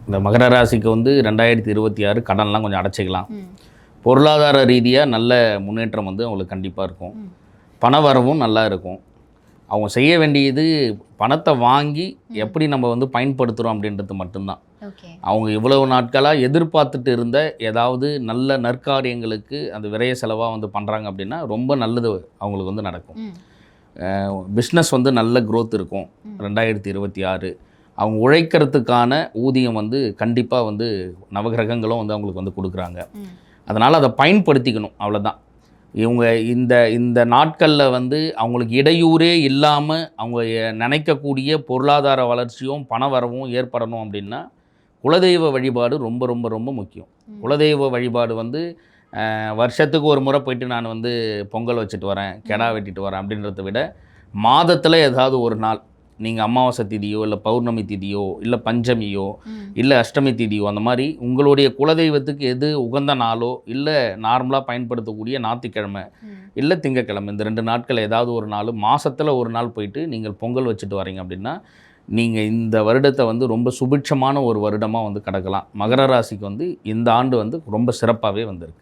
இந்த மகர ராசிக்கு வந்து 2026 கடன்லாம் கொஞ்சம் அடைச்சிக்கலாம். பொருளாதார ரீதியாக நல்ல முன்னேற்றம் வந்து அவங்களுக்கு கண்டிப்பாக இருக்கும். பண வரவும் நல்லா இருக்கும். அவங்க செய்ய வேண்டியது பணத்தை வாங்கி எப்படி நம்ம வந்து பயன்படுத்துகிறோம் அப்படின்றது மட்டும்தான். அவங்க இவ்வளவு நாட்களாக எதிர்பார்த்துட்டு இருந்த ஏதாவது நல்ல நற்காரியங்களுக்கு அந்த விரைய செலவாக வந்து பண்ணுறாங்க அப்படின்னா ரொம்ப நல்லது அவங்களுக்கு வந்து நடக்கும். பிஸ்னஸ் வந்து நல்ல க்ரோத் இருக்கும் 2026. அவங்க உழைக்கிறதுக்கான ஊதியம் வந்து கண்டிப்பாக வந்து நவகிரகங்களும் வந்து அவங்களுக்கு வந்து கொடுக்குறாங்க. அதனால் அதை பயன்படுத்திக்கணும், அவ்வளோதான். இவங்க இந்த இந்த நாட்களில் வந்து அவங்களுக்கு இடையூறே இல்லாமல் அவங்க நினைக்கக்கூடிய பொருளாதார வளர்ச்சியும் பண வரவும் ஏற்படணும் அப்படின்னா குலதெய்வ வழிபாடு ரொம்ப ரொம்ப ரொம்ப முக்கியம். குலதெய்வ வழிபாடு வந்து வருஷத்துக்கு ஒரு முறை போயிட்டு நான் வந்து பொங்கல் வச்சுட்டு வரேன், கெடா வெட்டிட்டு வரேன் அப்படின்றத விட மாதத்தில் ஏதாவது ஒரு நாள் நீங்கள் அமாவாசை திதியோ இல்லை பௌர்ணமி திதியோ இல்லை பஞ்சமியோ இல்லை அஷ்டமி திதியோ அந்த மாதிரி உங்களுடைய குலதெய்வத்துக்கு எது உகந்த நாளோ இல்லை நார்மலாக பயன்படுத்தக்கூடிய ஞாயிற்றுக்கிழமை இல்லை திங்கக்கிழமை இந்த 2 நாட்கள் ஏதாவது ஒரு நாள் மாதத்தில் ஒரு நாள் போயிட்டு நீங்கள் பொங்கல் வச்சுட்டு வரீங்க அப்படின்னா நீங்கள் இந்த வருடத்தை வந்து ரொம்ப சுபிட்சமான ஒரு வருடமாக வந்து கடக்கலாம். மகர ராசிக்கு வந்து இந்த ஆண்டு வந்து ரொம்ப சிறப்பாகவே வந்திருக்கு.